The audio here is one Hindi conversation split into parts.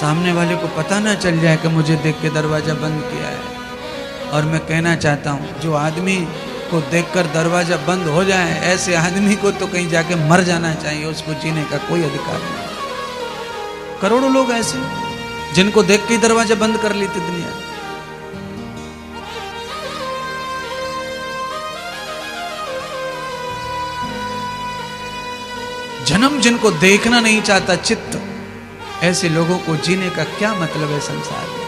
सामने वाले को पता ना चल जाए कि मुझे देख के दरवाजा बंद किया है। और मैं कहना चाहता हूँ, जो आदमी को देखकर दरवाजा बंद हो जाए, ऐसे आदमी को तो कहीं जाके मर जाना चाहिए, उसको जीने का कोई अधिकार नहीं। करोड़ों लोग ऐसे जिनको देख के ही दरवाजा बंद कर लेती दुनिया। जन्म जिनको देखना नहीं चाहता चित्त, ऐसे लोगों को जीने का क्या मतलब है संसार में।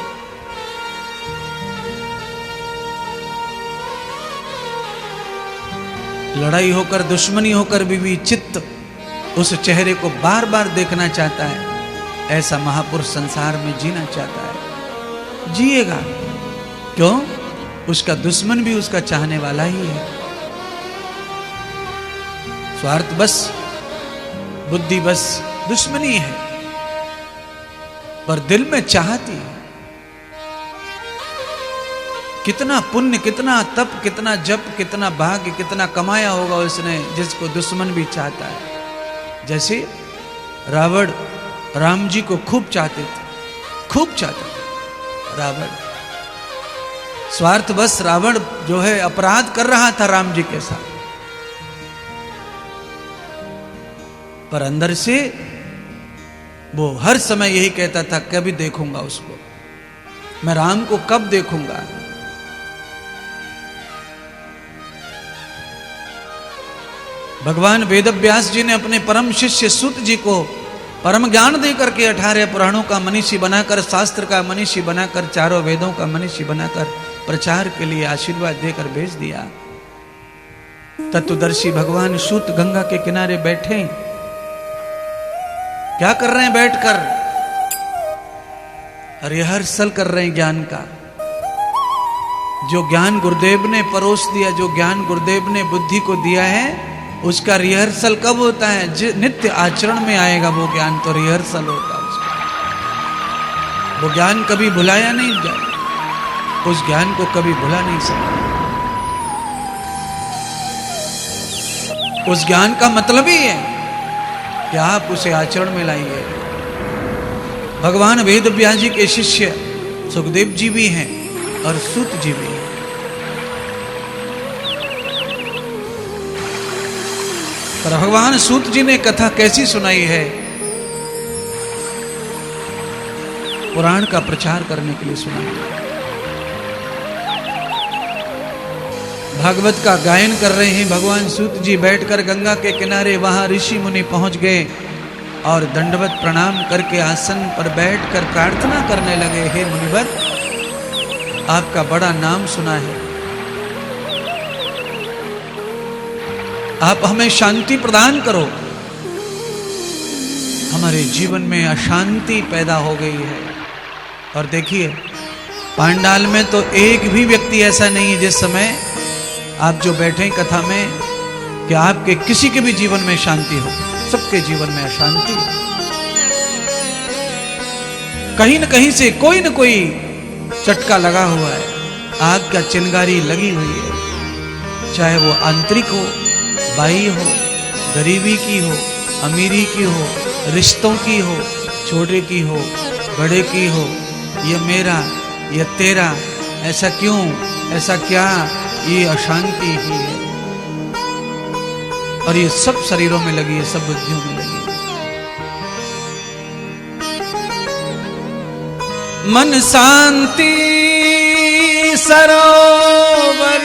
लड़ाई होकर, दुश्मनी होकर भी चित्त उस चेहरे को बार बार देखना चाहता है। ऐसा महापुरुष संसार में जीना चाहता है, जिएगा। क्यों? उसका दुश्मन भी उसका चाहने वाला ही है। स्वार्थ बस, बुद्धि बस दुश्मनी है, पर दिल में चाहती है। कितना पुण्य, कितना तप, कितना जप, कितना भाग्य, कितना कमाया होगा उसने, जिसको दुश्मन भी चाहता है। जैसे रावण राम जी को खूब चाहते थे, खूब चाहते थे रावण। स्वार्थ बस रावण जो है अपराध कर रहा था राम जी के साथ, पर अंदर से वो हर समय यही कहता था, कभी देखूंगा उसको, मैं राम को कब देखूंगा। भगवान वेदव्यास जी ने अपने परम शिष्य सूत जी को परम ज्ञान देकर के 18 पुराणों का मनीषी बनाकर, शास्त्र का मनीषी बनाकर, चारों वेदों का मनीषी बनाकर प्रचार के लिए आशीर्वाद देकर भेज दिया। तत्वदर्शी भगवान सूत गंगा के किनारे बैठे, क्या कर रहे हैं? बैठकर रिहर्सल कर रहे हैं ज्ञान का। जो ज्ञान गुरुदेव ने परोस दिया, जो ज्ञान गुरुदेव ने बुद्धि को दिया है, उसका रिहर्सल कब होता है? नित्य आचरण में आएगा वो ज्ञान, तो रिहर्सल होता है उसका। वो ज्ञान कभी भुलाया नहीं जाए, उस ज्ञान को कभी भुला नहीं सकता। उस ज्ञान का मतलब ही है कि आप उसे आचरण में लाइए। भगवान वेदव्यास जी के शिष्य सुखदेव जी भी हैं और सूत जी भी हैं। पर भगवान सूत जी ने कथा कैसी सुनाई है? पुराण का प्रचार करने के लिए सुनाई। भागवत का गायन कर रहे हैं भगवान सूत जी, बैठकर गंगा के किनारे। वहां ऋषि मुनि पहुंच गए और दंडवत प्रणाम करके आसन पर बैठकर प्रार्थना करने लगे, हे मुनिवर, आपका बड़ा नाम सुना है, आप हमें शांति प्रदान करो। हमारे जीवन में अशांति पैदा हो गई है। और देखिए, पांडाल में तो एक भी व्यक्ति ऐसा नहीं है जिस समय आप जो बैठे कथा में कि आपके किसी के भी जीवन में शांति हो। सबके जीवन में अशांति, कहीं न कहीं से कोई न कोई चटका लगा हुआ है, आग का चिंगारी लगी हुई है। चाहे वो आंतरिक हो, बाई हो, गरीबी की हो, अमीरी की हो, रिश्तों की हो, छोटे की हो, बड़े की हो, ये मेरा, ये तेरा, ऐसा क्यों, ऐसा क्या, ये अशांति ही है। और ये सब शरीरों में लगी है, सब बुद्धियों में लगी है। मन शांति सरोवर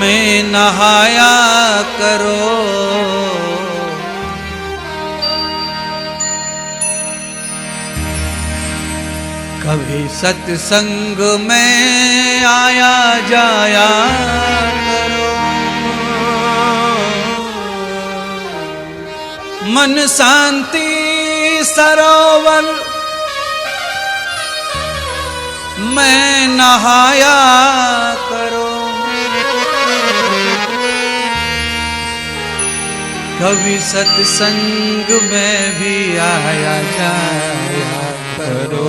में नहाया करो, कभी सत्संग में आया जाया करो। मन शांति सरोवर में नहाया करो, कभी सत्संग में भी आया जाया करो।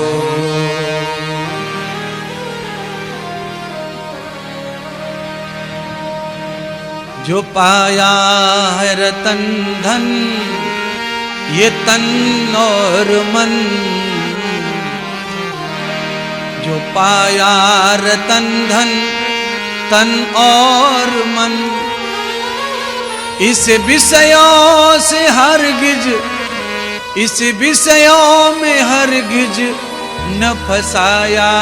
जो पाया है रतन धन ये तन और मन, जो पाया रतन धन, तन और मन, इस विषयों से हरगिज, इस विषयों में हरगिज न फसाया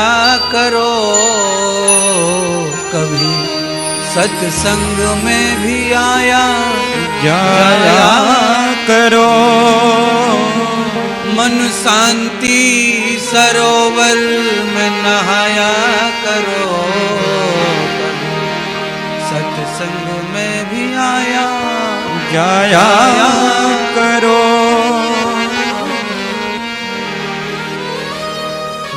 करो। कभी सत्संग में भी आया जाया करो। मन शांति सरोवर में नहाया करो। सत्संग में भी आया जाया करो।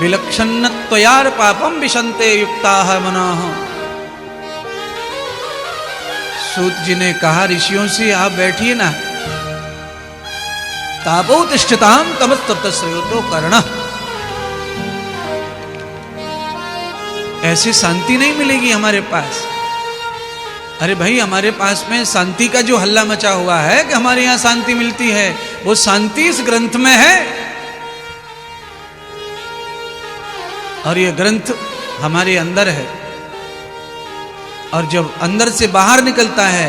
विलक्षणत्वयार पापम विशन्ते युक्ताः मनाः। सूत जी ने कहा ऋषियों से आप बैठिए ना। तापोतिष्ठताम तमस्तप्त श्रेयोतो कर्णः। ऐसी शांति नहीं मिलेगी हमारे पास। अरे भाई, हमारे पास में शांति का जो हल्ला मचा हुआ है कि हमारे यहां शांति मिलती है, वो शांति इस ग्रंथ में है। और ये ग्रंथ हमारे अंदर है, और जब अंदर से बाहर निकलता है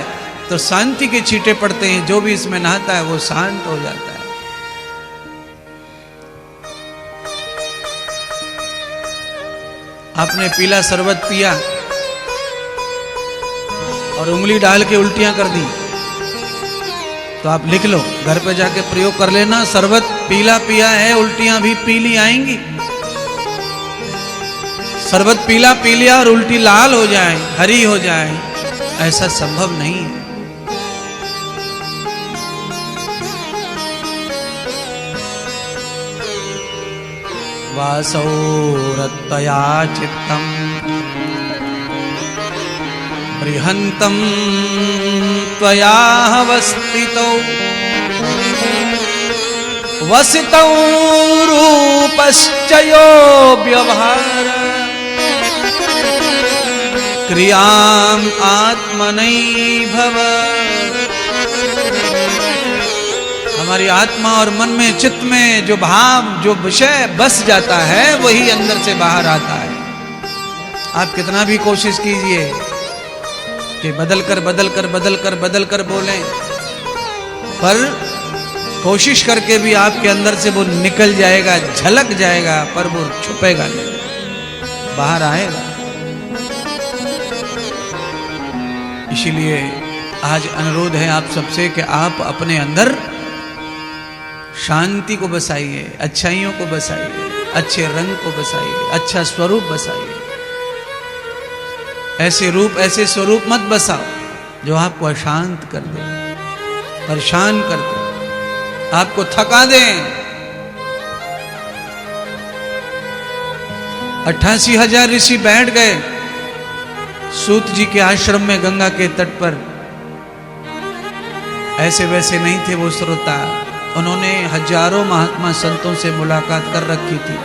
तो शांति के छींटे पड़ते हैं। जो भी इसमें नहाता है वो शांत हो जाता है। आपने पीला शरबत पिया और उंगली डाल के उल्टियां कर दी, तो आप लिख लो, घर पे जाके प्रयोग कर लेना। शरबत पीला पिया है, उल्टियां भी पीली आएंगी। शरबत पीला पी लिया और उल्टी लाल हो जाए, हरी हो जाए, ऐसा संभव नहीं है। वासौरत्तया चित्तम बृहंतम त्वया वस्थितौ वसितौ रूपश्चयो व्यवहार क्रियाम आत्मनैभव। हमारी आत्मा और मन में, चित्त में जो भाव, जो विषय बस जाता है, वही अंदर से बाहर आता है। आप कितना भी कोशिश कीजिए कि बदल कर बोलें, पर कोशिश करके भी आपके अंदर से वो निकल जाएगा, झलक जाएगा, पर वो छुपेगा नहीं, बाहर आएगा। इसीलिए आज अनुरोध है आप सबसे कि आप अपने अंदर शांति को बसाइए, अच्छाइयों को बसाइए, अच्छे रंग को बसाइए, अच्छा स्वरूप बसाइए। ऐसे रूप, ऐसे स्वरूप मत बसाओ जो आपको अशांत कर दे, परेशान कर दे, आपको थका दे। 88,000 ऋषि बैठ गए सूत जी के आश्रम में गंगा के तट पर। ऐसे वैसे नहीं थे वो श्रोता। उन्होंने हजारों महात्मा संतों से मुलाकात कर रखी थी,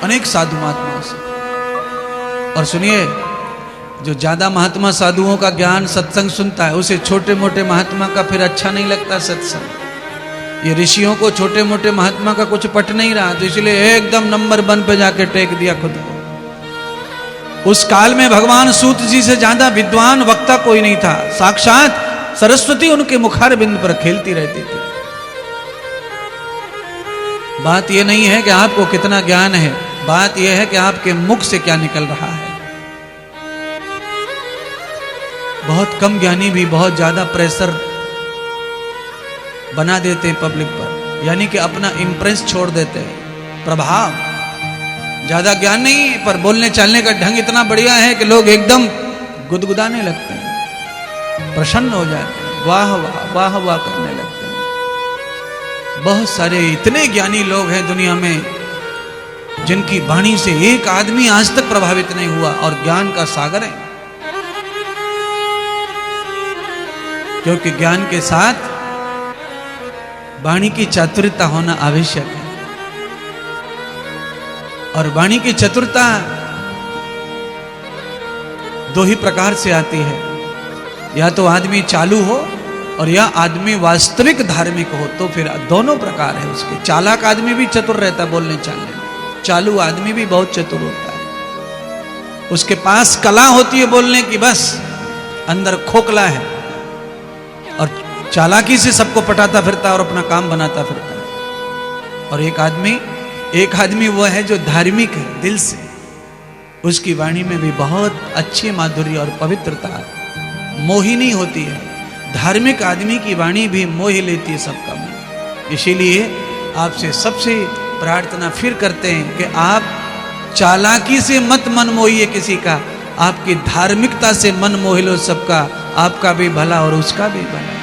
अनेक साधु महात्माओं से। और सुनिए, जो ज्यादा महात्मा साधुओं का ज्ञान सत्संग सुनता है, उसे छोटे मोटे महात्मा का फिर अच्छा नहीं लगता सत्संग। ये ऋषियों को छोटे मोटे महात्मा का कुछ पट नहीं रहा, तो इसलिए एकदम नंबर 1 पे जाके टेक दिया खुद को। उस काल में भगवान सूत जी से ज्यादा विद्वान वक्ता कोई नहीं था। साक्षात सरस्वती उनके मुखार बिंद पर खेलती रहती थी। बात यह नहीं है कि आपको कितना ज्ञान है, बात यह है कि आपके मुख से क्या निकल रहा है। बहुत कम ज्ञानी भी बहुत ज्यादा प्रेशर बना देते हैं पब्लिक पर, यानी कि अपना इंप्रेस छोड़ देते हैं, प्रभाव। ज्यादा ज्ञान नहीं पर बोलने चालने का ढंग इतना बढ़िया है कि लोग एकदम गुदगुदाने लगते हैं, प्रसन्न हो जाते हैं, वाह वाह वाह वाह करने लगते हैं। बहुत सारे इतने ज्ञानी लोग हैं दुनिया में जिनकी वाणी से एक आदमी आज तक प्रभावित नहीं हुआ, और ज्ञान का सागर है। क्योंकि ज्ञान के साथ वाणी की चातुर्यता होना आवश्यक है। और वाणी की चतुरता 2 ही प्रकार से आती है। या तो आदमी चालू हो और यह आदमी वास्तविक धार्मिक हो तो फिर दोनों प्रकार है उसके। चालाक आदमी भी चतुर रहता है बोलने चालने में, चालू आदमी भी बहुत चतुर होता है, उसके पास कला होती है बोलने की, बस अंदर खोखला है और चालाकी से सबको पटाता फिरता और अपना काम बनाता फिरता है। और एक आदमी वो है जो धार्मिक है दिल से, उसकी वाणी में भी बहुत अच्छी माधुर्य और पवित्रता मोहिनी होती है। धार्मिक आदमी की वाणी भी मोह लेती है सबका मन। इसीलिए आपसे सबसे प्रार्थना फिर करते हैं कि आप चालाकी से मत मन मोहिए किसी का, आपकी धार्मिकता से मन मोह लो सबका, आपका भी भला और उसका भी भला।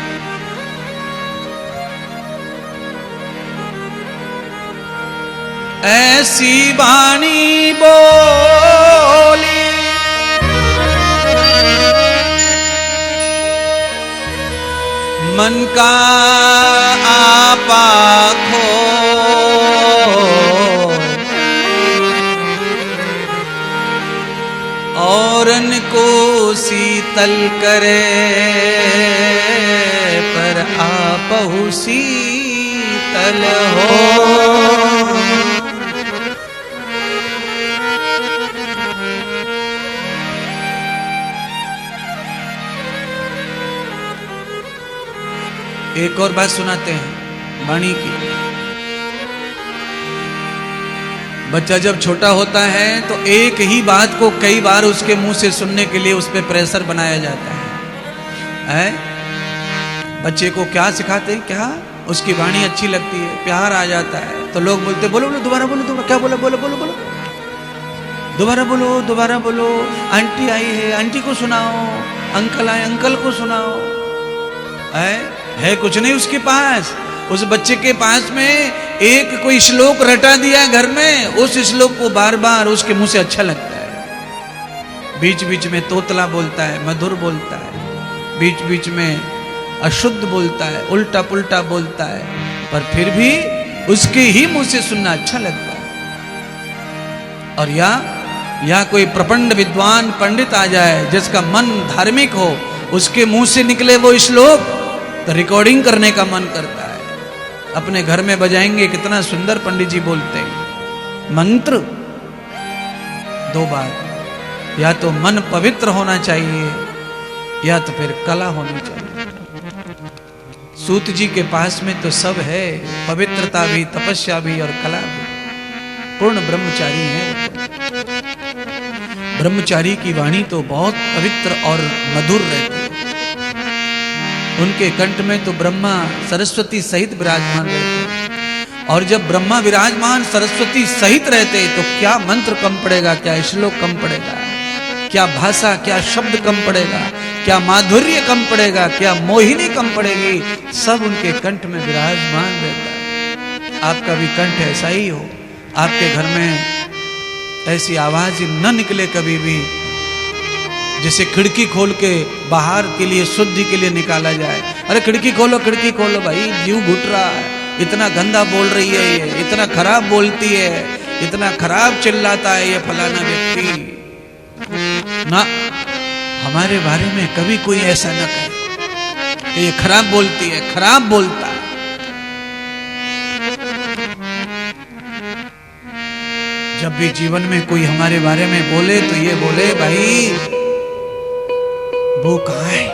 ऐसी वाणी बोली मन का आपा खो, औरन को शीतल करे पर आपहु शीतल हो। एक और बात सुनाते हैं वाणी की। बच्चा जब छोटा होता है तो एक ही बात को कई बार उसके मुंह से सुनने के लिए उस पर प्रेशर बनाया जाता है? बच्चे को क्या सिखाते हैं? क्या उसकी वाणी अच्छी लगती है, प्यार आ जाता है तो लोग बोलते बोलो बोलो दोबारा बोलो, दोबारा क्या बोला, बोलो बोलो बोलो दोबारा बोलो, दोबारा बोलो। आंटी आई है, आंटी को सुनाओ, अंकल आए, अंकल को सुनाओ। है कुछ नहीं उसके पास, उस बच्चे के पास में एक कोई श्लोक रटा दिया घर में, उस श्लोक को बार बार उसके मुंह से अच्छा लगता है। बीच बीच में तोतला बोलता है, मधुर बोलता है, बीच बीच में अशुद्ध बोलता है, उल्टा पुल्टा बोलता है, पर फिर भी उसके ही मुंह से सुनना अच्छा लगता है। और या कोई प्रपंड विद्वान पंडित आ जाए जिसका मन धार्मिक हो, उसके मुंह से निकले वो श्लोक तो रिकॉर्डिंग करने का मन करता है, अपने घर में बजाएंगे। कितना सुंदर पंडित जी बोलते हैं मंत्र। दो बात, या तो मन पवित्र होना चाहिए या तो फिर कला होनी चाहिए। सूत जी के पास में तो सब है, पवित्रता भी, तपस्या भी और कला भी। पूर्ण ब्रह्मचारी है वो। ब्रह्मचारी की वाणी तो बहुत पवित्र और मधुर रहती है। उनके कंठ में तो ब्रह्मा सरस्वती सहित विराजमान रहते, और जब ब्रह्मा विराजमान सरस्वती सहित रहते तो क्या मंत्र कम पड़ेगा, क्या श्लोक कम पड़ेगा, क्या भाषा, क्या शब्द कम पड़ेगा, क्या माधुर्य कम पड़ेगा, क्या मोहिनी कम पड़ेगी। सब उनके कंठ में विराजमान रहता है। आपका भी कंठ ऐसा ही हो, आपके घर में ऐसी आवाज न निकले कभी भी, जैसे खिड़की खोल के बाहर के लिए शुद्धि के लिए निकाला जाए। अरे खिड़की खोलो भाई, जीव घुट रहा है, इतना गंदा बोल रही है ये, इतना खराब बोलती है, इतना खराब चिल्लाता है ये फलाना व्यक्ति। ना, हमारे बारे में कभी कोई ऐसा न कहे कि ये खराब बोलती है, खराब बोलता है। जब भी जीवन में कोई हमारे बारे में बोले तो ये बोले भाई वो कहाँ है,